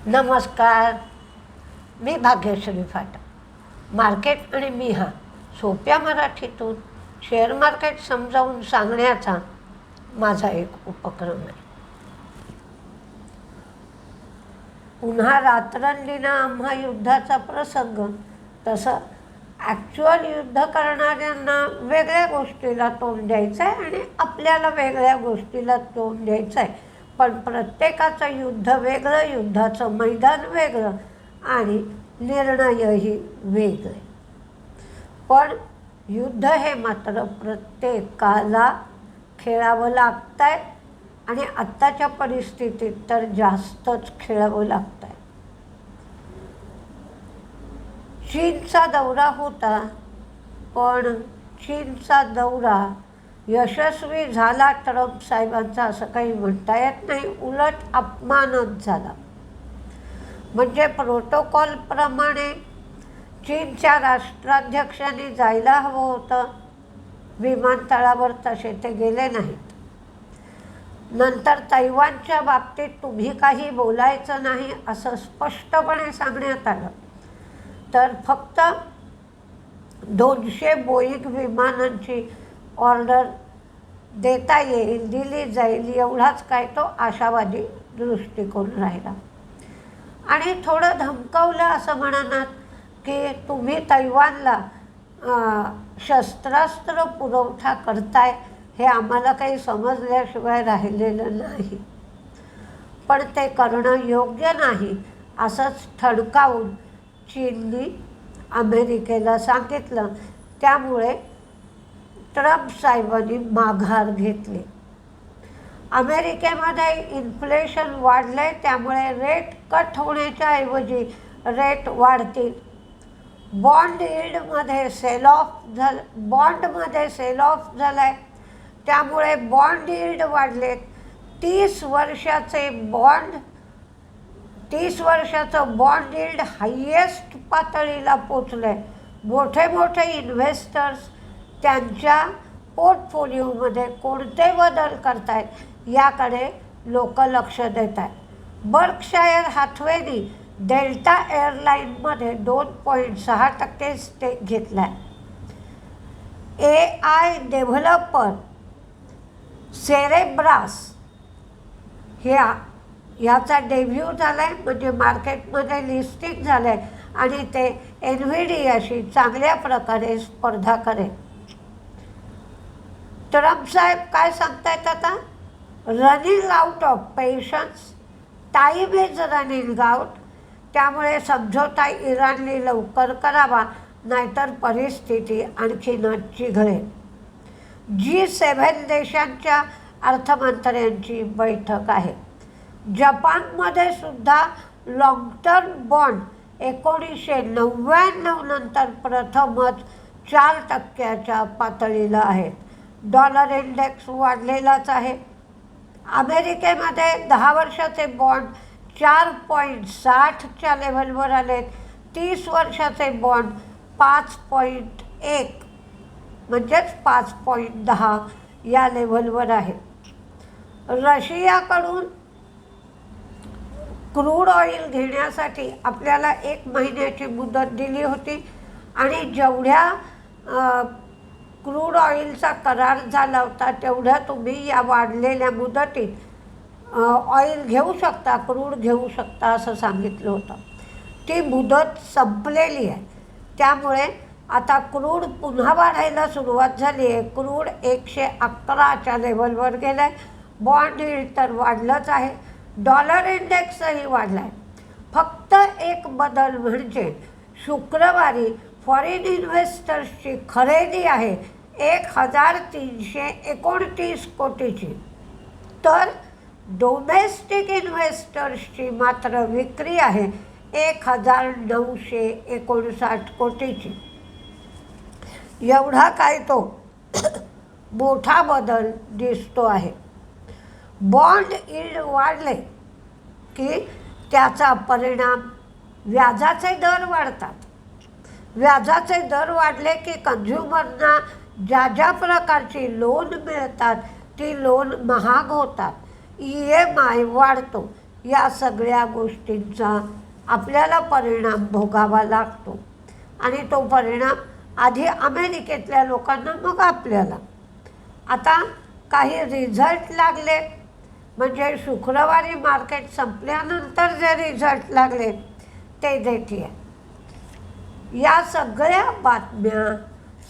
नमस्कार. मी भाग्यश्री फाटा. मार्केट आणि मी हा सोप्या मराठीतून शेअर मार्केट समजावून सांगण्याचा माझा एक उपक्रम आहे. पुन्हा रात्रंदिना आम्हा युद्धाचा प्रसंग. तसं ॲक्च्युअल युद्ध करणाऱ्यांना वेगळ्या गोष्टीला तोंड द्यायचं आहे आणि आपल्याला वेगळ्या गोष्टीला तोंड द्यायचं आहे. पण प्रत्येकाचं युद्ध वेगळं, युद्धाचं मैदान वेगळं आणि निर्णयही वेगळे. पण युद्ध हे मात्र प्रत्येकाला खेळावं लागतं आहे आणि आत्ताच्या परिस्थितीत तर जास्तच खेळावं लागतं आहे. चीनचा दौरा होता, पण चीनचा दौरा यशस्वी झाला ट्रम्प साहेबांचा असं काही म्हणता येत नाही. उलट अपमानच झाला. म्हणजे प्रोटोकॉलप्रमाणे चीनच्या राष्ट्राध्यक्षांनी जायला हवं होतं विमानतळावर, तसे ते गेले नाहीत. नंतर तैवानच्या बाबतीत तुम्ही काही बोलायचं नाही असं स्पष्टपणे सांगण्यात आलं. तर फक्त 200 बोईंग विमानांची ऑर्डर देता येईल, दिली जाईल, एवढाच काय तो आशावादी दृष्टिकोन राहिला. आणि थोडं धमकावलं असं म्हणणार की तुम्ही तैवानला शस्त्रास्त्र पुरवठा करताय हे आम्हाला काही समजल्याशिवाय राहिलेलं नाही. पण ते करणं योग्य नाही असंच ठणकावून चीननी अमेरिकेला सांगितलं. त्यामुळे ट्रम्प साहेबांनी माघार घेतली. अमेरिकेमध्ये इन्फ्लेशन वाढले, त्यामुळे रेट कट होण्याच्या ऐवजी रेट वाढतील. बॉन्डमध्ये सेल ऑफ झालं आहे, त्यामुळे बॉन्ड यील्ड वाढलेत. 30 वर्षाचं बॉन्ड यील्ड हायेस्ट पातळीला पोचलं आहे. मोठे इन्व्हेस्टर्स त्यांच्या पोर्टफोलिओमध्ये कोणते बदल करतायत याकडे लोक लक्ष देत आहेत. बर्कशायर हाथवेनी डेल्टा एअरलाईनमध्ये 2.6% स्टेक घेतला आहे. AI डेव्हलपर सेरेब्रास ह्याचा डेब्यू झाला आहे, म्हणजे मार्केटमध्ये लिस्टिंग झालं आहे आणि ते NVIDIAशी चांगल्या प्रकारे स्पर्धा करेल. ट्रम्प साहेब काय सांगतायत आता? Running out of patience, time is running out. त्यामुळे समझोता इराणने लवकर करावा, नाहीतर परिस्थिती आणखीनच चिघळेल. G7 देशांच्या अर्थमंत्र्यांची बैठक आहे. जपानमध्ये सुद्धा लाँग टर्म बॉन्ड 1999 नंतर प्रथमच 4% पातळीला आहेत. डॉलर इंडेक्स वाढलेलाच आहे. अमेरिकेमध्ये 10 वर्षाचे बॉन्ड 4.60च्या लेव्हलवर आलेत. 30 वर्षाचे बॉन्ड 5.1 म्हणजेच 5.10 या लेव्हलवर आहे. रशियाकडून क्रूड ऑइल घेण्यासाठी आपल्याला 1 महिन्याची मुदत दिली होती आणि जेवढ्या क्रूड ऑइलचा करार झाला होता तेवढ्या तुम्ही या वाढलेल्या मुदतीत ऑइल घेऊ शकता, क्रूड घेऊ शकता असं सांगितलं होतं. ती मुदत संपलेली आहे. त्यामुळे आता क्रूड पुन्हा वाढायला सुरुवात झाली आहे. क्रूड 111च्या लेव्हलवर गेलं आहे. बॉन्ड यील्ड तर वाढलंच आहे. डॉलर इंडेक्सही वाढला आहे. फक्त एक बदल म्हणजे शुक्रवारी फॉरेन इन्व्हेस्टर्सची खरेदी आहे 1329 कोटीची, तर डोमेस्टिक इन्व्हेस्टर्सची मात्र विक्री आहे 1959 कोटीची. एवढा काय तो मोठा बदल दिसतो आहे. बॉन्ड यील्ड वाढले की त्याचा परिणाम व्याजाचे दर वाढतात. व्याजाचे दर वाढले की कंझ्युमरना ज्या प्रकारची लोन मिळतात ती लोन महाग होतात. EMI वाढतो. या सगळ्या गोष्टींचा आपल्याला परिणाम भोगावा लागतो आणि तो परिणाम आधी अमेरिकेतल्या लोकांना, मग आपल्याला. आता काही रिझल्ट लागले, म्हणजे शुक्रवारी मार्केट संपल्यानंतर जे रिझल्ट लागले ते देते. या सगळ्या बातम्या,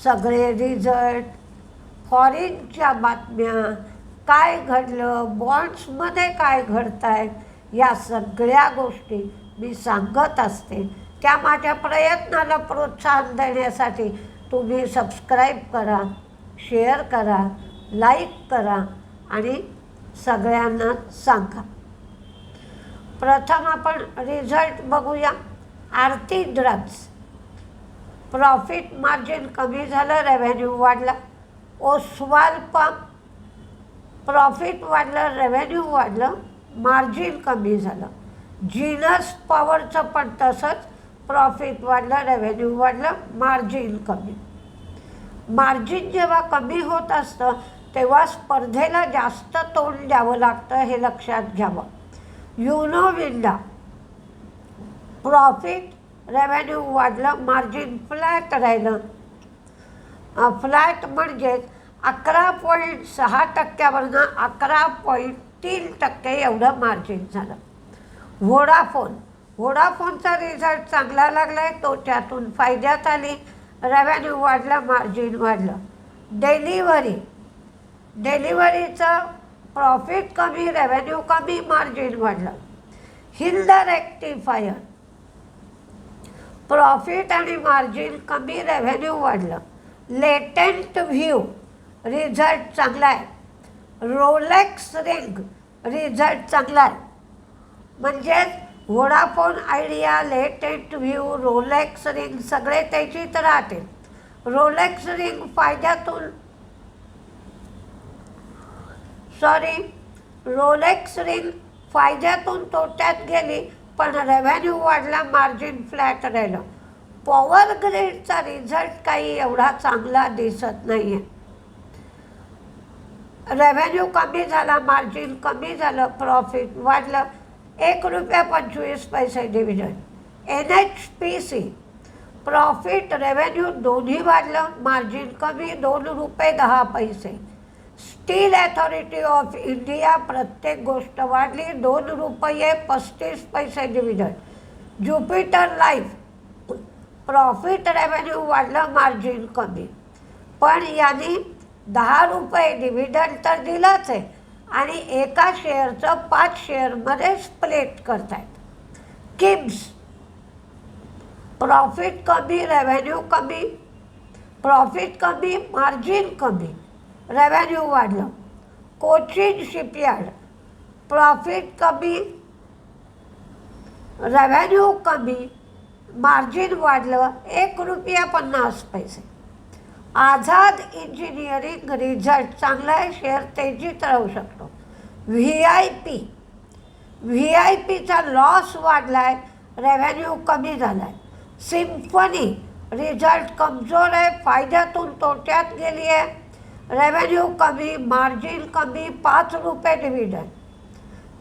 सगळे रिझल्ट, फॉरेनच्या बातम्या, काय घडलं, बॉन्ड्समध्ये काय घडत आहे, या सगळ्या गोष्टी मी सांगत असते. त्या माझ्या प्रयत्नाला प्रोत्साहन देण्यासाठी तुम्ही सबस्क्राईब करा, शेअर करा, लाईक करा आणि सगळ्यांना सांगा. प्रथम आपण रिझल्ट बघूया. आरती ड्रग्स, प्रॉफिट मार्जिन कमी झालं, रेव्हेन्यू वाढला. ओसवाल पंप, प्रॉफिट वाढलं, रेव्हेन्यू वाढलं, मार्जिन कमी झालं. जीनस पॉवरचं पण तसंच, प्रॉफिट वाढलं, रेव्हेन्यू वाढलं, मार्जिन कमी. मार्जिन जेव्हा कमी होत असतं तेव्हा स्पर्धेला जास्त तोंड द्यावं लागतं, हे लक्षात घ्यावं. युनो विंडा, प्रॉफिट, रेव्हेन्यू वाढलं, मार्जिन फ्लॅट राहिलं. फ्लॅट म्हणजेच 11.6% 11.3% एवढं मार्जिन झालं. व्होडाफोनचा रिझल्ट चांगला लागला आहे, तो त्यातून फायद्यात आली, रेव्हेन्यू वाढलं, मार्जिन वाढलं. डिलिव्हरीचं प्रॉफिट कमी, रेव्हेन्यू कमी, मार्जिन वाढलं. हिंद रेक्टिफायर, प्रॉफिट आणि मार्जिन कमी, रेव्हेन्यू वाढलं. लेटेंट व्ह्यू, रिझल्ट चांगला आहे. रोलेक्स रिंग, रिझल्ट चांगला आहे. म्हणजेच Vodafone idea, latent view, Rolex ring सगळे त्याचीत राहते. रोलेक्स रिंग फायद्यातून तोट्यात गेली, पण रेव्हेन्यू वाढला, मार्जिन फ्लॅट राहिलं. पॉवर ग्रीडचा रिझल्ट काही एवढा चांगला दिसत नाही आहे. रेव्हेन्यू कमी झाला, मार्जिन कमी झालं, प्रॉफिट वाढलं. ₹1.25 डिव्हिडंड. NHPC, प्रॉफिट, रेव्हेन्यू दोन्ही वाढलं, मार्जिन कमी, ₹2.10. स्टील अथॉरिटी ऑफ इंडिया, प्रत्येक गोष्ट वाढली, ₹2.35 dividend. Jupiter life, profit, revenue वाढलं, मार्जिन कमी, पण यांनी ₹10 डिव्हिडंड तर दिलाच आहे आणि एका शेअरचं 5 शेअरमध्ये स्प्लिट करतायत. किम्स, प्रॉफिट कमी, रेव्हेन्यू कमी, प्रॉफिट कमी, मार्जिन कमी, रेव्हेन्यू वाढलं. कोचिन शिपयार्ड, प्रॉफिट कमी, रेव्हेन्यू कमी, मार्जिन वाढलं, ₹1.50. आझाद इंजिनिअरिंग, रिझल्ट चांगला आहे, शेअर तेजीत राहू शकतो. व्ही.आय.पीचा लॉस वाढला आहे, रेव्हेन्यू कमी झाला आहे. सिम्फनी, रिझल्ट कमजोर आहे, फायद्यातून तोट्यात गेली आहे, रेव्हेन्यू कमी, मार्जिन कमी, ₹5 डिव्हिडंड.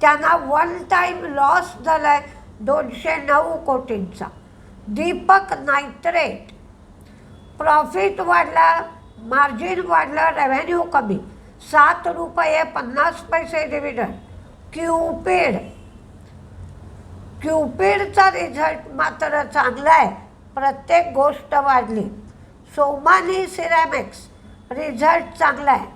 त्यांना वन टाईम लॉस झाला आहे 209 कोटींचा. दीपक नायट्रेट, प्रॉफिट वाढला, मार्जिन वाढलं, रेव्हेन्यू कमी, ₹7.50 डिव्हिडंड. क्युपिडचा रिझल्ट मात्र चांगला आहे, प्रत्येक गोष्ट वाढली. सोमानी सिरॅमिक्स, रिझल्ट चांगला आहे.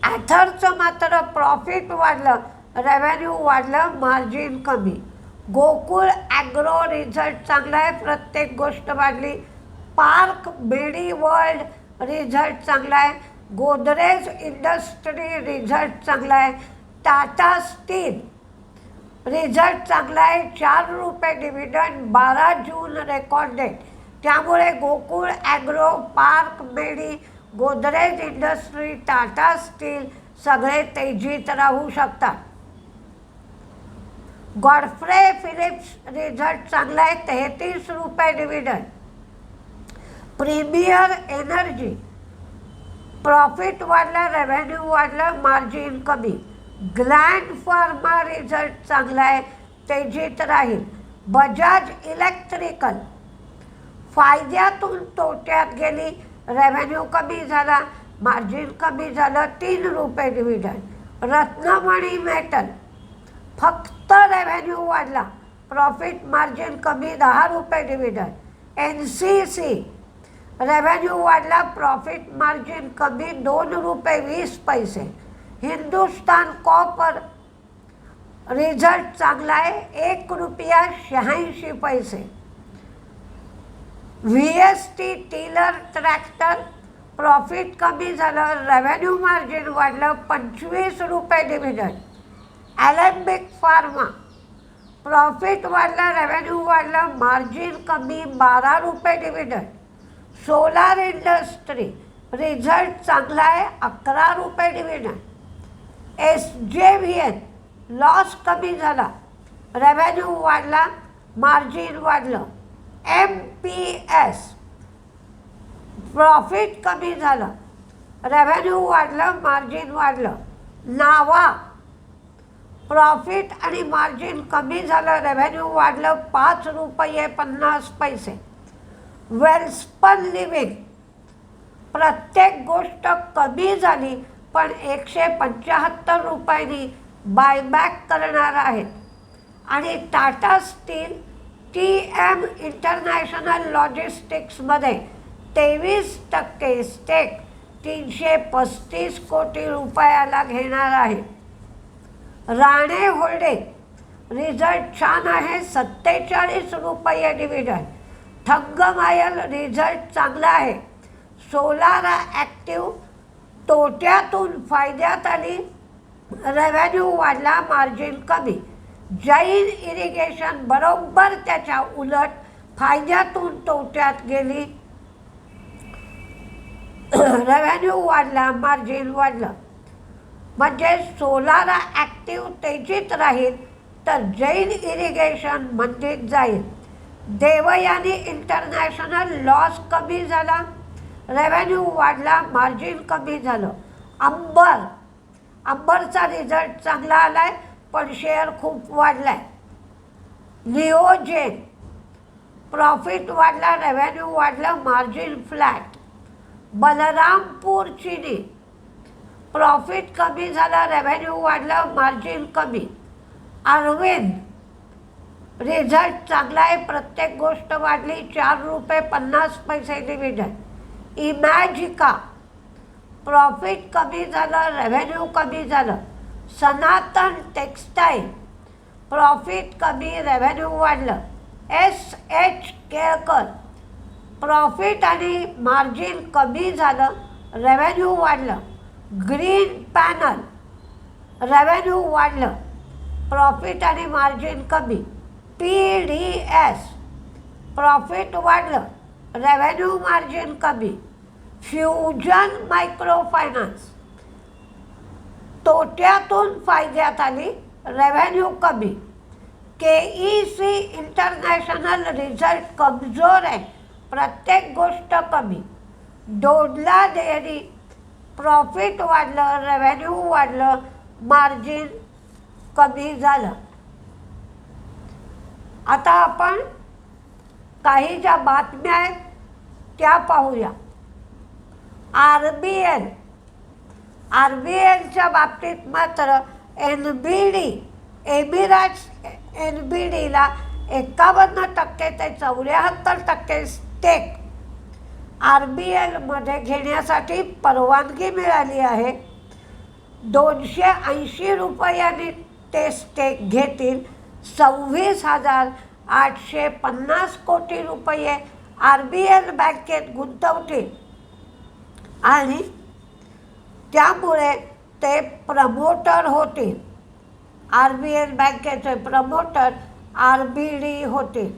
ॲथरचं मात्र प्रॉफिट वाढलं, रेव्हेन्यू वाढलं, मार्जिन कमी. गोकुळ ॲग्रो, रिझल्ट चांगला आहे, प्रत्येक गोष्ट वाढली. पार्क मेडीवर्ल्ड, रिझल्ट चांगला आहे. गोदरेज इंडस्ट्री, रिझल्ट चांगला आहे. टाटा स्टील, रिझल्ट चांगला आहे, ₹4 डिव्हिडंड, 12 जून रेकॉर्ड डेट. त्यामुळे गोकुळ ॲग्रो, पार्क मेडी, गोदरेज इंडस्ट्री, टाटा स्टील सगळे तेजीत राहू शकतात. गॉडफ्रे फिलिप्स, रिझल्ट चांगला आहे, ₹33 डिव्हिडंड. प्रीमियर एनर्जी, प्रॉफिट वाढला, रेव्हेन्यू वाढला, मार्जिन कमी. ग्लँड फार्मा रिझल्ट चांगला आहे, तेजीत राहील. बजाज इलेक्ट्रिकल फायद्यातून तोट्यात गेली, रेव्हेन्यू कमी झाला, मार्जिन कमी झालं, 3 रुपये डिव्हिडंड. रत्नमणी मेटल फक्त रेव्हेन्यू वाढला, प्रॉफिट मार्जिन कमी, 10 रुपये डिव्हिडंड. NCC रेव्हेन्यू वाढला, प्रॉफिट मार्जिन कमी, 2 रुपये 20 पैसे. हिंदुस्तान कॉपर रिझल्ट चांगला आहे, 1 रुपया 86 पैसे. VST टिलर ट्रॅक्टर प्रॉफिट कमी झालं, रेव्हेन्यू मार्जिन वाढलं, 25 रुपये डिव्हिडंड. ॲलेम्बिक फार्मा प्रॉफिट वाढला, रेव्हेन्यू वाढलं, मार्जिन कमी, 12 रुपये डिव्हिडंड. सोलार इंडस्ट्री रिझल्ट चांगला आहे, 11 रुपये डिव्हिडंड. SJVN लॉस कमी झाला, रेव्हेन्यू वाढला, मार्जिन वाढलं. MPS प्रॉफिट कमी झालं, रेव्हेन्यू वाढलं, मार्जिन वाढलं. नावा प्रॉफिट आणि मार्जिन कमी झालं, रेव्हेन्यू वाढलं, 5 रुपये 50 पैसे. वेल्स्पन लिव्हिंग प्रत्येक गोष्ट कमी झाली, पण 175 रुपयांनी बायबॅक करणार आहेत. आणि टाटा स्टील TM इंटरनॅशनल लॉजिस्टिक्समध्ये 23% स्टेक 335 कोटी रुपयाला घेणार आहे. राणे होल्डिंग रिझल्ट छान आहे, 47 रुपये डिव्हिडंड. थंगमायल रिझल्ट चांगला आहे. सोलारा ॲक्टिव्ह तोट्यातून फायद्यात आली, रेव्हेन्यू वाढला, मार्जिन कमी. जैन इरिगेशन बरोबर त्याच्या उलट, फायद्यातून तोट्यात गेली, रेव्हेन्यू वाढला, मार्जिन वाढलं. म्हणजे सोलारा ॲक्टिव्ह तेजीत राहील, तर जैन इरिगेशन मंदीत जाईल. देवयानी इंटरनॅशनल लॉस कमी झाला, रेव्हेन्यू वाढला, मार्जिन कमी झालं. अंबरचा रिझल्ट चांगला आला आहे, पण शेअर खूप वाढला आहे. नियोजेन प्रॉफिट वाढला, रेव्हेन्यू वाढलं, मार्जिन फ्लॅट. बलरामपूर चिनी प्रॉफिट कमी झाला, रेव्हेन्यू वाढलं, मार्जिन कमी. अरविंद रिझल्ट चांगला आहे, प्रत्येक गोष्ट वाढली, 4 रुपये 50 पैसे डिव्हिडंड. इमॅजिका प्रॉफिट कमी झालं, रेव्हेन्यू कमी झालं. सनातन टेक्स्टाईल प्रॉफिट कमी, रेव्हेन्यू वाढलं. SH केळकर प्रॉफिट आणि मार्जिन कमी झालं, रेव्हेन्यू वाढलं. ग्रीन पॅनल रेव्हेन्यू वाढलं, प्रॉफिट आणि मार्जिन कमी. PDS प्रॉफिट वाढलं, रेव्हेन्यू मार्जिन कमी. फ्युजन मायक्रो फायनान्स तोट्यातून फायद्यात आली, रेव्हेन्यू कमी. KEC इंटरनॅशनल रिझल्ट कमजोर आहे, प्रत्येक गोष्ट कमी. डोडला डेअरी प्रॉफिट वाढलं, रेव्हेन्यू वाढलं, मार्जिन कमी झालं. आता आपण काही ज्या बातम्या आहेत त्या पाहूया. RBLच्या बाबतीत मात्र NBDला 51% ते 74% स्टेक RBLमध्ये घेण्यासाठी परवानगी मिळाली आहे. 280 रुपयांनी ते स्टेक घेतील. 26,850 कोटी रुपये RBL बँकेत गुंतवतील आणि त्यामुळे ते प्रमोटर होतील. RBL बँकेचे प्रमोटर RBD होतील.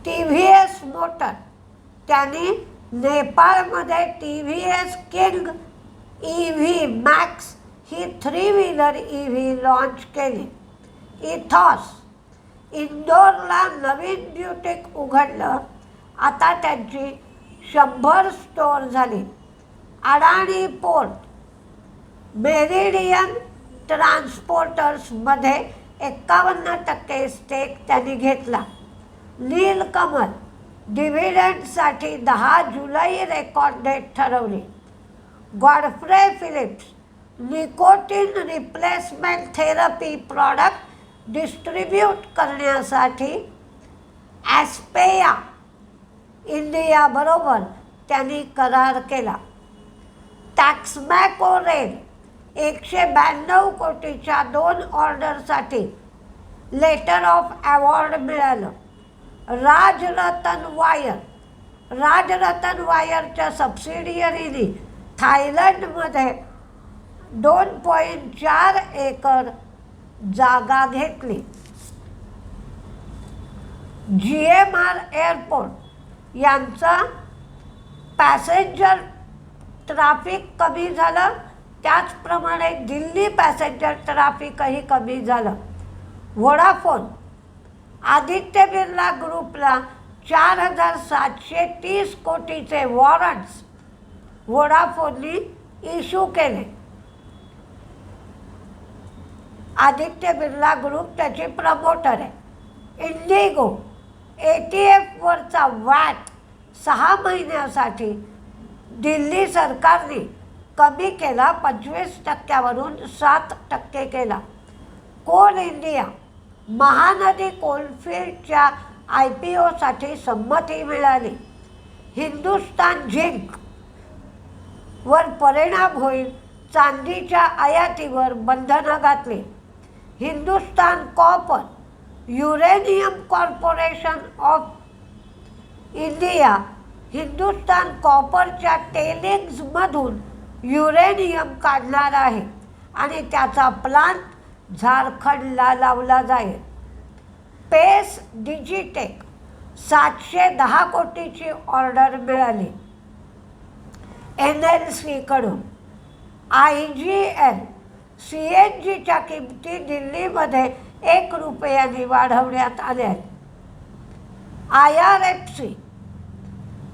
TVS मोटर त्यांनी नेपाळमध्ये TVS किंग EV मॅक्स ही 3 व्हीलर EV लॉन्च केली. इथॉस इंदोरला नवीन ब्युटीक उघडलं, आता त्यांची 100 स्टोअर झाली. अडाणी पोर्ट, मेरिडियन ट्रान्सपोर्टर्समध्ये 51% स्टेक त्यांनी घेतला. नीलकमल डिव्हिडंडसाठी 10 जुलै रेकॉर्ड डेट ठरवली. Godfrey Phillips nicotine replacement therapy product distribute करण्यासाठी ॲस्पेया इंडियाबरोबर त्यांनी करार केला. टॅक्समॅको रेल 192 कोटीच्या 2 ऑर्डरसाठी लेटर ऑफ अवॉर्ड मिळालं. राजरतन वायरच्या सबसिडियरीने थायलंडमध्ये 2.4 एकर जागा घेतली. GMR एअरपोर्ट यांचा पॅसेंजर ट्रॅफिक कमी झालं, त्याचप्रमाणे दिल्ली पॅसेंजर ट्रॅफिकही कमी झालं. व्होडाफोन आदित्य बिर्ला ग्रुपला 4,730 कोटीचे वॉरंट्स व्होडाफोननी इश्यू केले. आदित्य बिर्ला ग्रुप त्याची प्रमोटर आहे. इंडिगो ATFवरचा वॅट 6 महिन्यासाठी दिल्ली सरकारने कमी केला, 25% 7% केला. कोल इंडिया महानदी कोलफील्डच्या IPOसाठी संमती मिळाली. हिंदुस्तान झिंक वर परिणाम होईल, चांदीच्या आयातीवर बंधनं घातली. Hindustan copper uranium corporation of India Hindustan कॉपरच्या टेलिंग्जमधून युरेनियम काढणार आहे आणि त्याचा प्लांट झारखंडला लावला जाईल. पेस डिजिटेक 710 कोटीची ऑर्डर मिळाली NLCकडून. IGL CNGच्या किमती दिल्लीमध्ये 1 रुपयाने वाढवण्यात आल्या. IRFC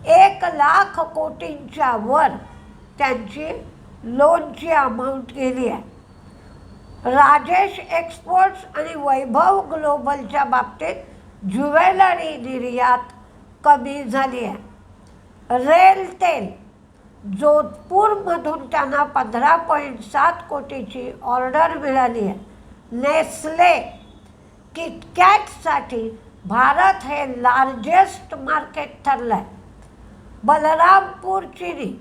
1,00,000 कोटींच्या वर त्यांची लोनची अमाऊंट गेली आहे. राजेश एक्सपोर्ट्स आणि वैभव ग्लोबलच्या बाबतीत ज्वेलरी निर्यात कमी झाली आहे. रेलटेल जोधपूरमधून त्यांना 15.7 कोटीची ऑर्डर मिळाली आहे. नेस्ले किटकॅटसाठी भारत हे लार्जेस्ट मार्केट ठरलं आहे. बलरामपूर चिनी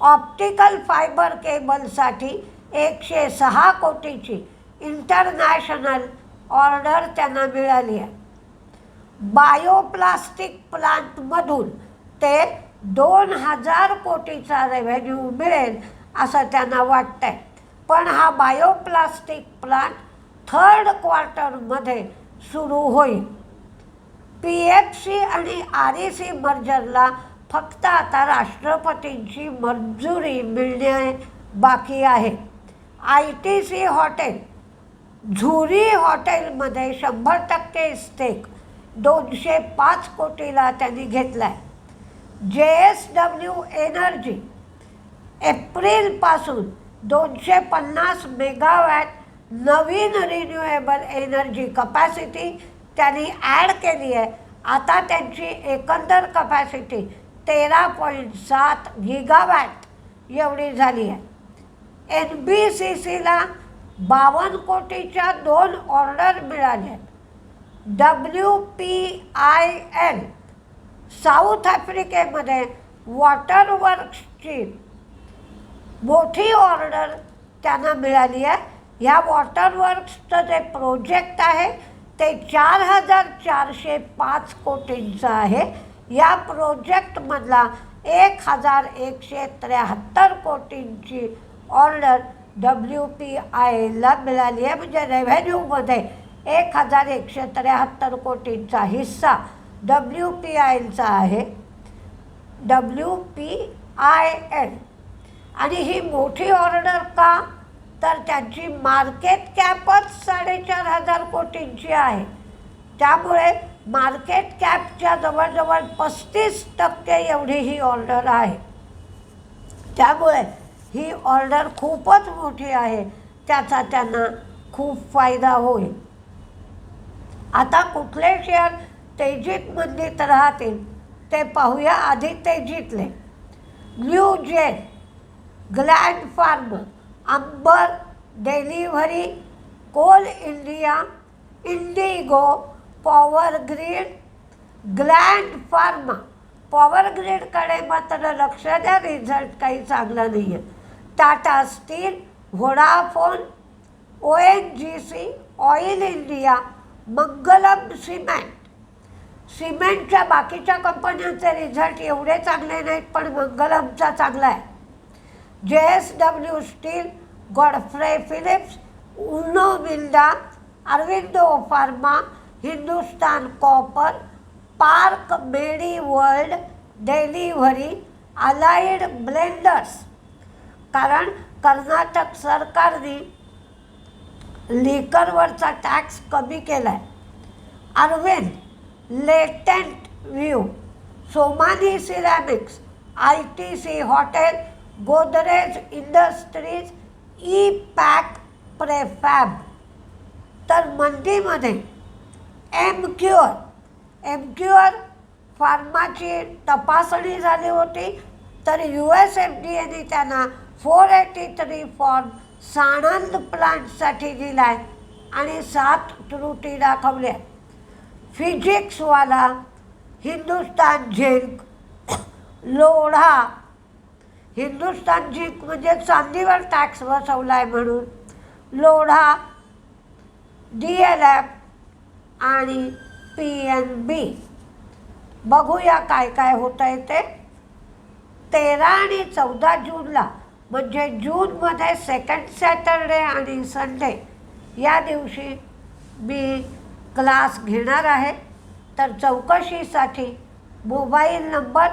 ऑप्टिकल फायबर केबलसाठी 106 कोटीची इंटरनॅशनल ऑर्डर त्यांना मिळाली आहे. बायोप्लास्टिक प्लांटमधून ते 2,000 कोटीचा रेव्हेन्यू मिळेल असं त्यांना वाटतं आहे. पण हा बायोप्लास्टिक प्लांट 3rd क्वार्टरमध्ये सुरू होईल. PFC आणि REC मर्जरला फक्त आता राष्ट्रपतींची मंजुरी मिळणे बाकी आहे. ITC हॉटेल झुरी हॉटेलमध्ये 100% स्टेक 205 कोटीला त्यांनी घेतला आहे. JSW एनर्जी एप्रिलपासून 250 मेगावॅट नवीन रिन्युएबल एनर्जी कपॅसिटी त्यांनी ॲड केली आहे. आता त्यांची एकंदर कपॅसिटी 13.7 गिगावॅट एवढी झाली आहे. NBCCला 52 कोटीच्या 2 ऑर्डर मिळाल्या. WPIL साऊथ आफ्रिकेमध्ये वॉटर वर्क्सची मोठी ऑर्डर त्यांना मिळाली आहे. ह्या वॉटर वर्क्सचं जे प्रोजेक्ट आहे ते 4,405 कोटींचं आहे. या प्रोजेक्टमधला 1,173 कोटींची ऑर्डर WPILला मिळाली आहे. म्हणजे रेव्हेन्यूमध्ये 1,173 कोटींचा हिस्सा WPILचा आहे. WPIL आणि ही मोठी ऑर्डर का, तर त्यांची मार्केट कॅपच 4,500 कोटींची आहे. त्यामुळे मार्केट कॅपच्या जवळजवळ 35% एवढी ही ऑर्डर आहे. त्यामुळे ही ऑर्डर खूपच मोठी आहे, त्याचा त्यांना खूप फायदा होईल. आता कुठले शेअर तेजीत मंदीत राहतील ते पाहूया. आधी तेजीतले. Newgen, gland pharma, Amber Delhivery, Coal India, IndiGo, power grid, gland pharma. Power ग्रीडकडे मात्र लक्ष द्या, रिझल्ट काही चांगला नाही आहे. Tata steel, Vodafone, ONGC, oil India, Mangalam cement. सिमेंटच्या बाकीच्या कंपन्यांचे रिझल्ट एवढे चांगले नाहीत, पण मंगलमचा चांगला आहे. JSW steel, Godfrey Phillips, Uno Minda, Aurobindo pharma, Hindustan copper, park medi world Delhivery, allied blenders. कारण कर्नाटक सरकारने लिकरवरचा टॅक्स कमी केला आहे. Arvind, latent view, Somani ceramics, ITC hotel, Godrej industries, EPACK prefab. तर मंदीमध्ये एमक्युअर फार्माची तपासणी झाली होती, तर USFDAने त्यांना 483 फॉर्म साणंद प्लांटसाठी दिला आहे आणि 7 त्रुटी दाखवल्या. फिजिक्सवाला, हिंदुस्तान झिंक, लोढा. हिंदुस्तान झिंक म्हणजे चांदीवर टॅक्स बसवला आहे म्हणून. लोढा, DLF आणि PNB. बघूया काय काय होतं आहे ते. 13 आणि 14 जूनला म्हणजे जूनमध्ये सेकंड सॅटरडे आणि संडे या दिवशी मी क्लास घेणार आहे. तर चौकशीसाठी मोबाईल नंबर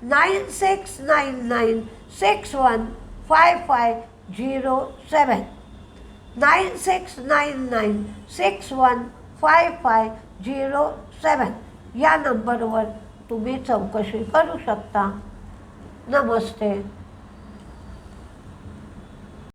9699615507, 9699615507 या नंबरवर तुम्ही चौकशी करू शकता. नमस्ते.